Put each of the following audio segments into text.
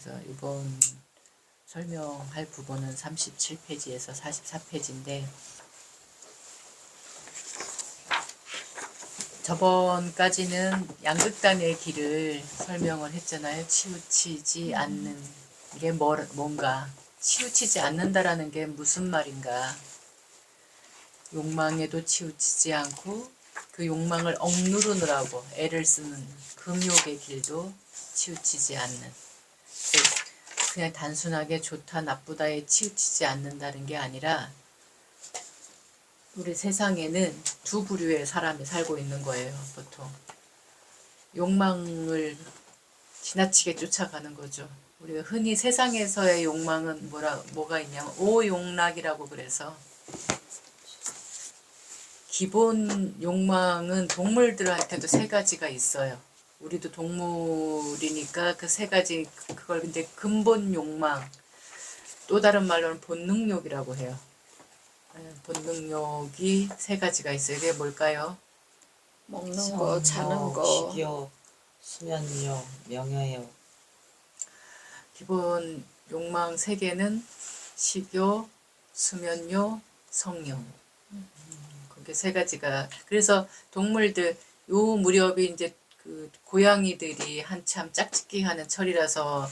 그래서 이번 설명할 부분은 37페이지에서 44페이지인데, 저번까지는 양극단의 길을 설명을 했잖아요. 치우치지 않는 게 뭔가, 치우치지 않는다라는 게 무슨 말인가. 욕망에도 치우치지 않고 그 욕망을 억누르느라고 애를 쓰는 금욕의 길도 치우치지 않는, 그냥 단순하게 좋다 나쁘다에 치우치지 않는다는 게 아니라 우리 세상에는 두 부류의 사람이 살고 있는 거예요. 보통 욕망을 지나치게 쫓아가는 거죠. 우리가 흔히 세상에서의 욕망은 뭐가 있냐면 오욕락이라고, 그래서 기본 욕망은 동물들한테도 세 가지가 있어요. 우리도 동물이니까 그 세 가지, 그걸 근데 근본 욕망, 또 다른 말로는 본능욕이라고 해요. 본능욕이 세 가지가 있어요. 이게 뭘까요? 먹는 거, 자는 거, 식욕, 수면욕, 명예욕. 기본 욕망 세 개는 식욕, 수면욕, 성욕. 그게 세 가지가. 그래서 동물들 요 무렵이 이제 그 고양이들이 한참 짝짓기 하는 철이라서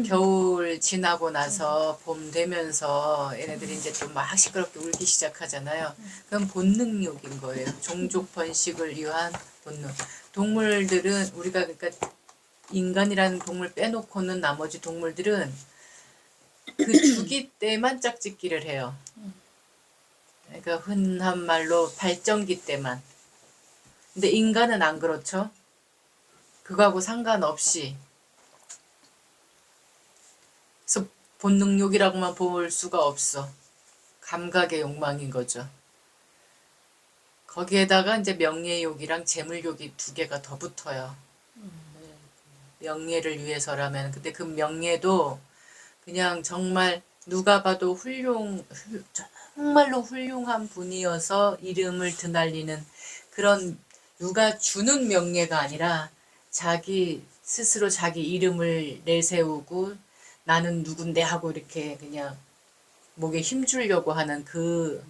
겨울 지나고 나서 봄 되면서 얘네들이 이제 또 막 시끄럽게 울기 시작하잖아요. 그건 본능욕인 거예요. 종족 번식을 위한 본능. 동물들은 우리가, 그러니까 인간이라는 동물 빼놓고는 나머지 동물들은 그 주기 때만 짝짓기를 해요. 그러니까 흔한 말로 발정기 때만. 근데 인간은 안 그렇죠. 그거하고 상관없이. 그래서 본능욕이라고만 볼 수가 없어. 감각의 욕망인 거죠. 거기에다가 이제 명예욕이랑 재물욕이 두 개가 더 붙어요. 명예를 위해서라면. 근데 그 명예도 그냥 정말 누가 봐도 정말로 훌륭한 분이어서 이름을 드날리는 그런, 누가 주는 명예가 아니라 자기 스스로 자기 이름을 내세우고 나는 누군데 하고 이렇게 그냥 목에 힘주려고 하는 그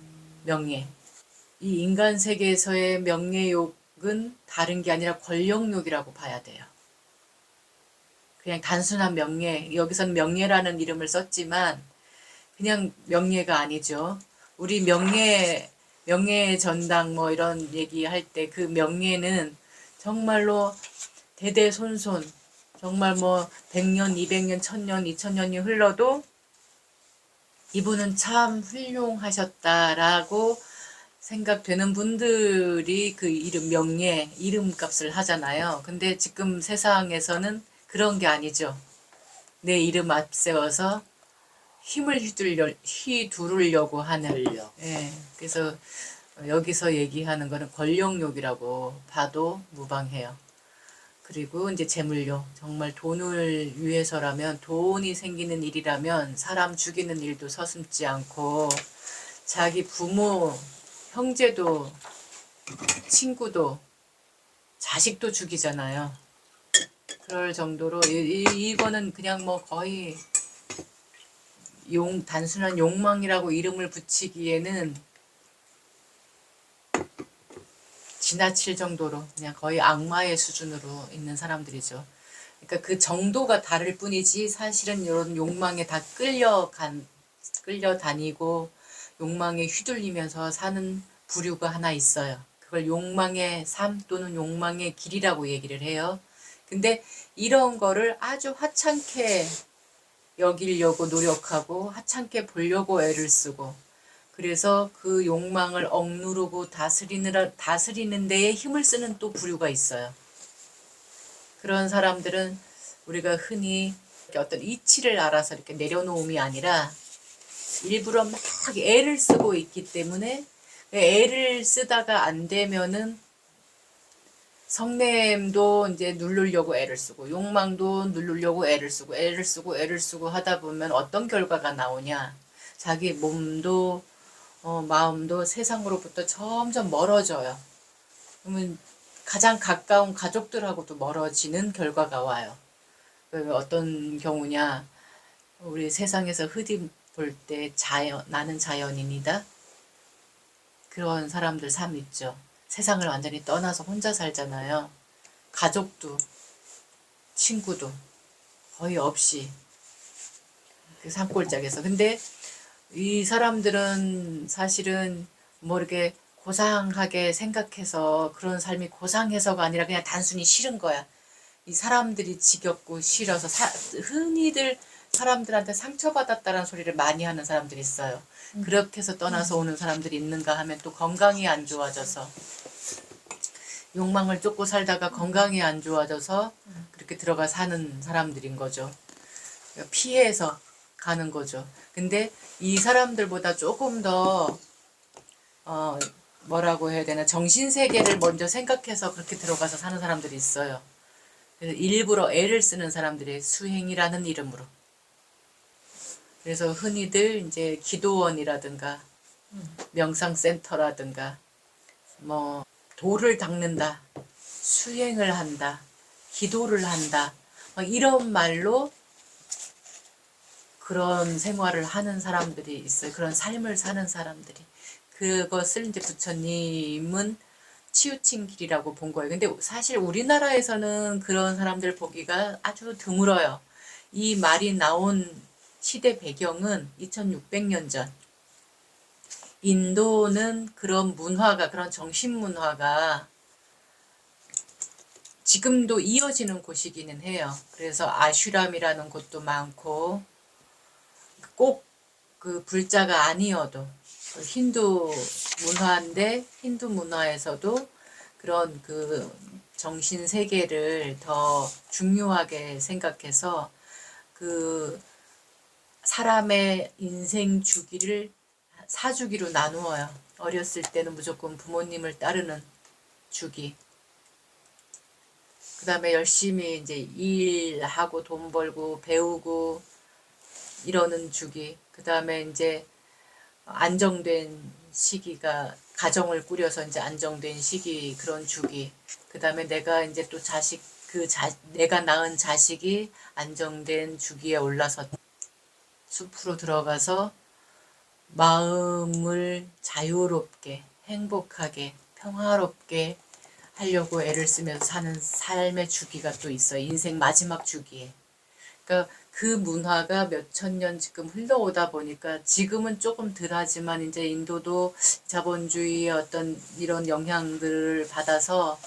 명예. 이 인간 세계에서의 명예욕은 다른 게 아니라 권력욕이라고 봐야 돼요. 그냥 단순한 명예, 여기서는 명예라는 이름을 썼지만 그냥 명예가 아니죠. 우리 명예 전당 뭐 이런 얘기할 때 그 명예는 정말로 대대손손, 정말 뭐 100년, 200년, 1000년, 2000년이 흘러도 이분은 참 훌륭하셨다라고 생각되는 분들이 그 이름, 명예, 이름값을 하잖아요. 근데 지금 세상에서는 그런 게 아니죠. 내 이름 앞세워서 힘을 휘두르려고 하는. 예, 그래서 여기서 얘기하는 거는 권력욕이라고 봐도 무방해요. 그리고 이제 재물욕, 정말 돈을 위해서라면, 돈이 생기는 일이라면 사람 죽이는 일도 서슴지 않고 자기 부모, 형제도, 친구도, 자식도 죽이잖아요. 그럴 정도로 이거는 그냥 뭐 거의 단순한 욕망이라고 이름을 붙이기에는 지나칠 정도로 그냥 거의 악마의 수준으로 있는 사람들이죠. 그러니까 그 정도가 다를 뿐이지 사실은 이런 욕망에 다 끌려다니고 욕망에 휘둘리면서 사는 부류가 하나 있어요. 그걸 욕망의 삶 또는 욕망의 길이라고 얘기를 해요. 근데 이런 거를 아주 하찮게 여기려고 노력하고 하찮게 보려고 애를 쓰고, 그래서 그 욕망을 억누르고 다스리는 데에 힘을 쓰는 또 부류가 있어요. 그런 사람들은 우리가 흔히 어떤 이치를 알아서 이렇게 내려놓음이 아니라 일부러 막 애를 쓰고 있기 때문에, 애를 쓰다가 안 되면은 성냄도 이제 누르려고 애를 쓰고 욕망도 누르려고 애를 쓰고 하다 보면 어떤 결과가 나오냐. 자기 몸도 마음도 세상으로부터 점점 멀어져요. 그러면 가장 가까운 가족들하고도 멀어지는 결과가 와요. 그 어떤 경우냐, 우리 세상에서 흔히 볼 때 나는 자연인이다. 그런 사람들 삶 있죠. 세상을 완전히 떠나서 혼자 살잖아요. 가족도, 친구도 거의 없이 그 산골짜기에서. 근데 이 사람들은 사실은 뭐 이렇게 고상하게 생각해서 그런 삶이 고상해서가 아니라 그냥 단순히 싫은 거야. 이 사람들이 지겹고 싫어서 흔히들 사람들한테 상처받았다는 소리를 많이 하는 사람들이 있어요. 그렇게 해서 떠나서 오는 사람들이 있는가 하면 또 건강이 안 좋아져서 욕망을 쫓고 살다가 건강이 안 좋아져서 그렇게 들어가 사는 사람들인 거죠. 피해서 가는 거죠. 근데 이 사람들보다 조금 더 뭐라고 해야 되나, 정신세계를 먼저 생각해서 그렇게 들어가서 사는 사람들이 있어요. 그래서 일부러 애를 쓰는 사람들이 수행이라는 이름으로. 그래서 흔히들 이제 기도원이라든가 명상센터라든가 뭐 도를 닦는다, 수행을 한다, 기도를 한다, 막 이런 말로 그런 생활을 하는 사람들이 있어요. 그런 삶을 사는 사람들이. 그것을 이제 부처님은 치우친 길이라고 본 거예요. 근데 사실 우리나라에서는 그런 사람들 보기가 아주 드물어요. 이 말이 나온 시대 배경은 2600년 전. 인도는 그런 문화가, 그런 정신문화가 지금도 이어지는 곳이기는 해요. 그래서 아슈람이라는 곳도 많고, 꼭 그 불자가 아니어도 힌두 문화인데, 힌두 문화에서도 그런 그 정신 세계를 더 중요하게 생각해서 그 사람의 인생 주기를 4주기로 나누어요. 어렸을 때는 무조건 부모님을 따르는 주기. 그 다음에 열심히 이제 일하고 돈 벌고 배우고 이러는 주기. 그 다음에 이제 안정된 시기가, 가정을 꾸려서 이제 안정된 시기, 그런 주기. 그 다음에 내가 이제 또 내가 낳은 자식이 안정된 주기에 올라서 숲으로 들어가서 마음을 자유롭게, 행복하게, 평화롭게 하려고 애를 쓰면서 사는 삶의 주기가 또 있어요. 인생 마지막 주기에. 그러니까 그 문화가 몇천 년 지금 흘러오다 보니까 지금은 조금 덜하지만 이제 인도도 자본주의의 어떤 이런 영향들을 받아서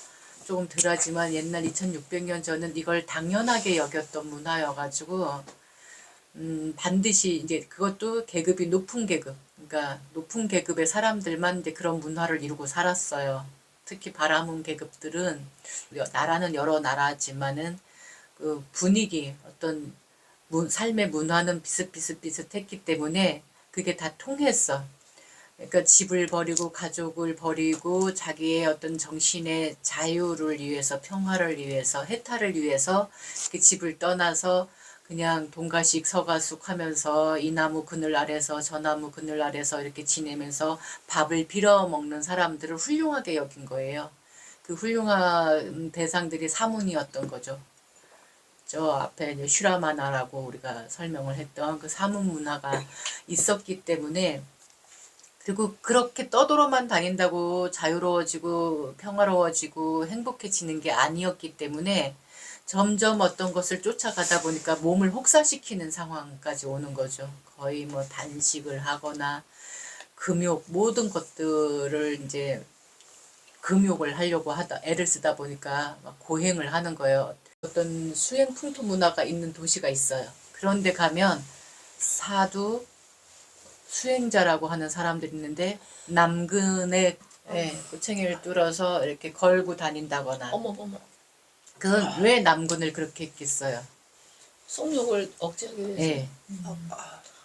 조금 덜하지만 옛날 2600년 전은 이걸 당연하게 여겼던 문화여가지고 반드시 이제 그것도 계급이 높은 계급, 그러니까 높은 계급의 사람들만 이제 그런 문화를 이루고 살았어요. 특히 바라문 계급들은, 나라는 여러 나라지만은 그 분위기, 어떤 삶의 문화는 비슷비슷했기 때문에 그게 다 통했어. 그러니까 집을 버리고 가족을 버리고 자기의 어떤 정신의 자유를 위해서, 평화를 위해서, 해탈을 위해서 그 집을 떠나서 그냥 동가식 서가숙 하면서 이 나무 그늘 아래서 저 나무 그늘 아래서 이렇게 지내면서 밥을 빌어 먹는 사람들을 훌륭하게 여긴 거예요. 그 훌륭한 대상들이 사문이었던 거죠. 저 앞에 이제 슈라마나라고 우리가 설명을 했던 그 사문 문화가 있었기 때문에, 그리고 그렇게 떠돌아만 다닌다고 자유로워지고 평화로워지고 행복해지는 게 아니었기 때문에 점점 어떤 것을 쫓아가다 보니까 몸을 혹사시키는 상황까지 오는 거죠. 거의 뭐 단식을 하거나 금욕, 모든 것들을 이제 금욕을 하려고 애를 쓰다 보니까 막 고행을 하는 거예요. 어떤 수행 풍토 문화가 있는 도시가 있어요. 그런데 가면 사두, 수행자라고 하는 사람들이 있는데 남근에 꼬챙이를 뚫어서 이렇게 걸고 다닌다거나. 어머머머. 그건 왜 남근을 그렇게 했겠어요? 성욕을 억제하기 위해서. 예.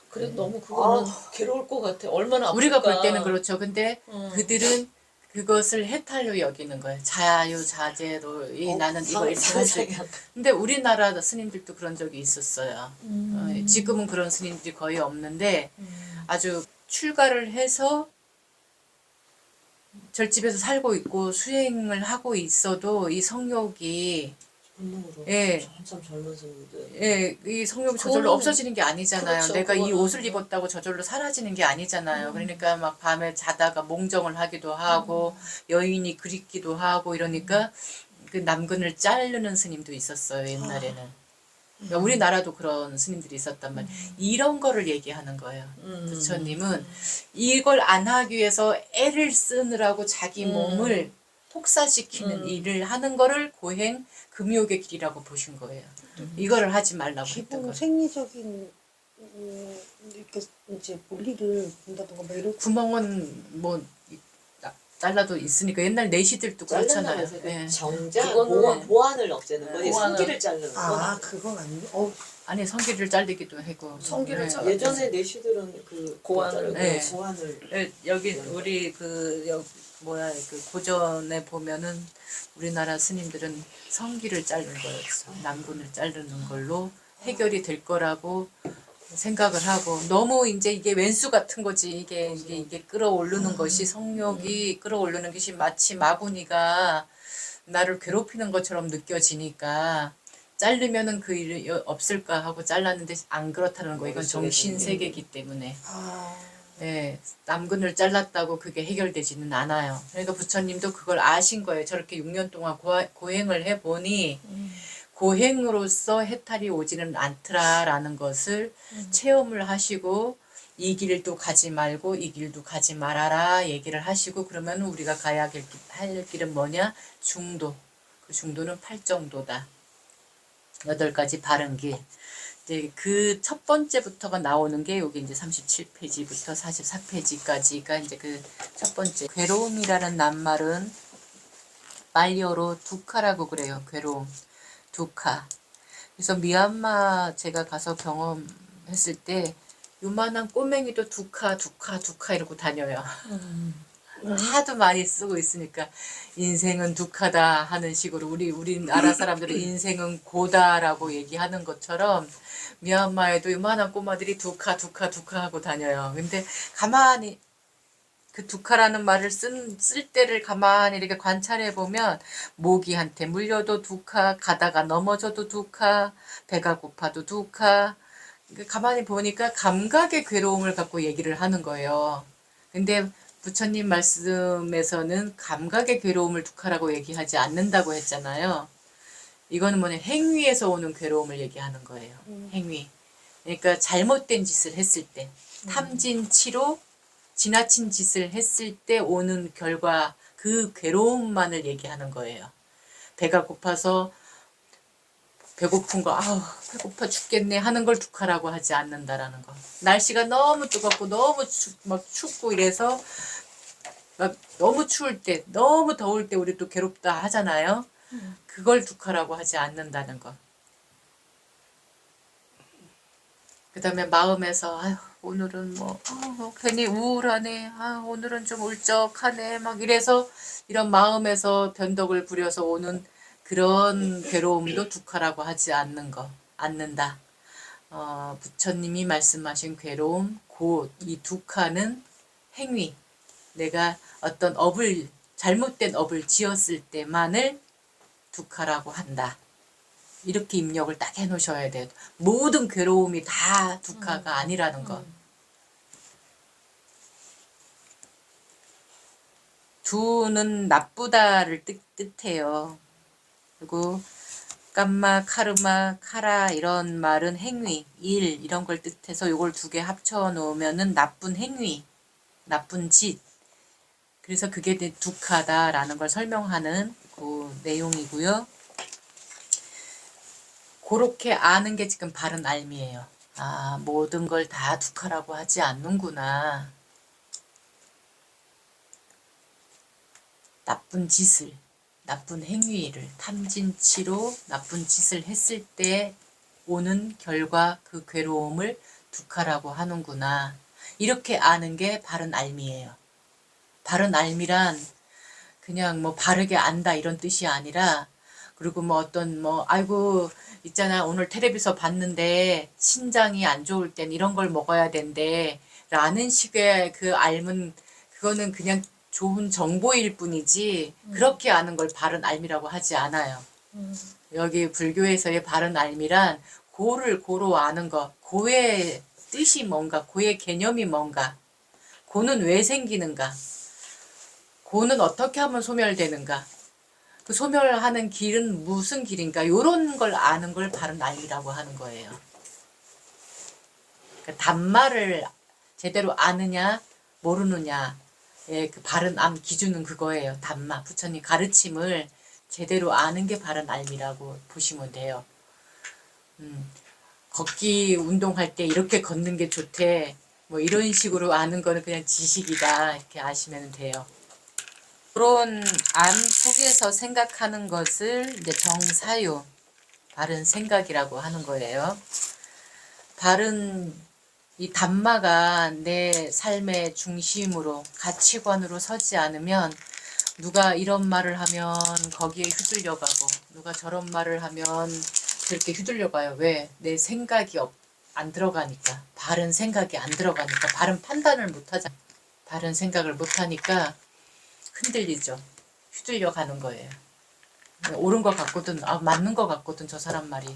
그래 너무 그거는 괴로울 것 같아. 얼마나 아플까. 우리가 볼 때는 그렇죠. 근데 음. 그들은 그것을 해탈로 여기는 거예요. 자유자재로 나는 이걸 이렇게 할 수 있다. 근데 우리나라 스님들도 그런 적이 있었어요. 지금은 그런 스님들이 거의 없는데 아주 출가를 해서 절집에서 살고 있고 수행을 하고 있어도 이 성욕이 본능으로. 예. 한참 젊으신 분들. 예, 이 성욕이 저절로 그거는- 없어지는 게 아니잖아요. 그렇죠. 내가 이 그거는- 옷을 입었다고 저절로 사라지는 게 아니잖아요. 그러니까 막 밤에 자다가 몽정을 하기도 하고 여인이 그립기도 하고 이러니까 그 남근을 자르는 스님도 있었어요, 옛날에는. 그러니까 우리나라도 그런 스님들이 있었단 말이에요. 이런 거를 얘기하는 거예요. 부처님은 이걸 안 하기 위해서 애를 쓰느라고 자기 몸을 폭사시키는 일을 하는 거를 고행 금욕의 길이라고 보신 거예요. 이거를 하지 말라고 했던 기본 거예요. 생리적인 이렇게 이제 볼일을 본다던가 뭐 이런 구멍은 뭐 잘라도 있으니까 옛날 내시들도 그렇잖아요. 잘라내면서 예. 정자 그거는- 보안을 없애는 거지. 보완을- 성기를 자르는 건 아 아니에요. 그건 아니에요. 아니 성기를 잘리기도 하고. 성기를 예. 잘라- 예전에 내시들은 그 고안을- 네. 고안을 예, 여기 우리 그 고전에 보면은 우리나라 스님들은 성기를 자른 거였어. 남군을 자르는 걸로 해결이 될 거라고 생각을 하고 너무 이제 이게 왼수 같은 거지. 이게 끌어오르는 것이 성욕이 끌어오르는 것이 마치 마구니가 나를 괴롭히는 것처럼 느껴지니까 자르면은 그 일이 없을까 하고 잘랐는데 안 그렇다는 거. 이건 정신 세계이기 때문에. 아 네, 남근을 잘랐다고 그게 해결되지는 않아요. 그러니까 부처님도 그걸 아신 거예요. 저렇게 6년 동안 고행을 해보니 고행으로서 해탈이 오지는 않더라라는 것을 체험을 하시고 이 길도 가지 말고 이 길도 가지 말아라 얘기를 하시고 그러면 우리가 가야 할 길은 뭐냐? 중도. 그 중도는 8정도다. 8가지 바른 길. 이제 그 첫 번째부터가 나오는 게 여기 이제 37페이지부터 44페이지까지가 이제 그 첫 번째. 괴로움이라는 낱말은 말리어로 두카라고 그래요. 괴로움. 두카. 그래서 미얀마 제가 가서 경험했을 때 요만한 꼬맹이도 두카 이러고 다녀요. 하도 많이 쓰고 있으니까 인생은 두카다 하는 식으로 우리나라 사람들은 인생은 고다라고 얘기하는 것처럼 미얀마에도 요만한 꼬마들이 두카 하고 다녀요. 근데 가만히 그 두카라는 말을 쓸 때를 가만히 이렇게 관찰해 보면 모기한테 물려도 두카, 가다가 넘어져도 두카, 배가 고파도 두카. 가만히 보니까 감각의 괴로움을 갖고 얘기를 하는 거예요. 근데 부처님 말씀에서는 감각의 괴로움을 두카라고 얘기하지 않는다고 했잖아요. 이거는 뭐냐, 행위에서 오는 괴로움을 얘기하는 거예요. 행위. 그러니까 잘못된 짓을 했을 때, 탐진치로 지나친 짓을 했을 때 오는 결과, 그 괴로움만을 얘기하는 거예요. 배가 고파서 배고픈 거, 아우 배고파 죽겠네 하는 걸 두카라고 하지 않는다라는 거. 날씨가 너무 뜨겁고 너무 막 춥고 이래서 막 너무 추울 때, 너무 더울 때 우리 또 괴롭다 하잖아요. 그걸 두카라고 하지 않는다는 거. 그 다음에 마음에서 아유 오늘은 괜히 우울하네, 오늘은 좀 울적하네 막 이래서 이런 마음에서 변덕을 부려서 오는 그런 괴로움도 두카라고 하지 않는다. 부처님이 말씀하신 괴로움, 이 두카는 행위, 내가 어떤 잘못된 업을 지었을 때만을 두카라고 한다. 이렇게 입력을 딱 해놓으셔야 돼요. 모든 괴로움이 다 두카가 아니라는 거. 두는 나쁘다를 뜻해요. 그리고 깜마, 카르마, 카라 이런 말은 행위, 일 이런 걸 뜻해서 이걸 두 개 합쳐 놓으면은 나쁜 행위, 나쁜 짓. 그래서 그게 두카다라는 걸 설명하는 그 내용이고요. 그렇게 아는 게 지금 바른 알미예요. 아, 모든 걸 다 두카라고 하지 않는구나. 나쁜 짓을, 나쁜 행위를 탐진치로 나쁜 짓을 했을 때 오는 결과 그 괴로움을 두카라고 하는구나. 이렇게 아는 게 바른 알미예요. 바른 알미란 그냥 뭐 바르게 안다 이런 뜻이 아니라, 그리고 뭐 어떤 아이고 있잖아 오늘 텔레비서 봤는데 신장이 안 좋을 땐 이런 걸 먹어야 된대 라는 식의 그 알면 그거는 그냥 좋은 정보일 뿐이지 그렇게 아는 걸 바른 알미라고 하지 않아요. 여기 불교에서의 바른 알미란 고를 고로 아는 것, 고의 뜻이 뭔가, 고의 개념이 뭔가, 고는 왜 생기는가, 고는 어떻게 하면 소멸되는가, 그 소멸하는 길은 무슨 길인가, 요런 걸 아는 걸 바른 알미라고 하는 거예요. 그러니까 단말을 제대로 아느냐 모르느냐의 그 바른 암 기준은 그거예요. 단마, 부처님 가르침을 제대로 아는 게 바른 알미라고 보시면 돼요. 걷기 운동할 때 이렇게 걷는 게 좋대, 뭐 이런 식으로 아는 거는 그냥 지식이다, 이렇게 아시면 돼요. 그런 암 속에서 생각하는 것을 이제 정사유, 바른 생각이라고 하는 거예요. 바른 이 단마가 내 삶의 중심으로, 가치관으로 서지 않으면 누가 이런 말을 하면 거기에 휘둘려 가고, 누가 저런 말을 하면 그렇게 휘둘려 가요. 왜? 내 생각이 안 들어가니까. 바른 생각이 안 들어가니까. 바른 판단을 못 하잖아. 바른 생각을 못 하니까 흔들리죠. 휘둘려 가는 거예요. 옳은 것 같거든, 맞는 것 같거든, 저 사람 말이.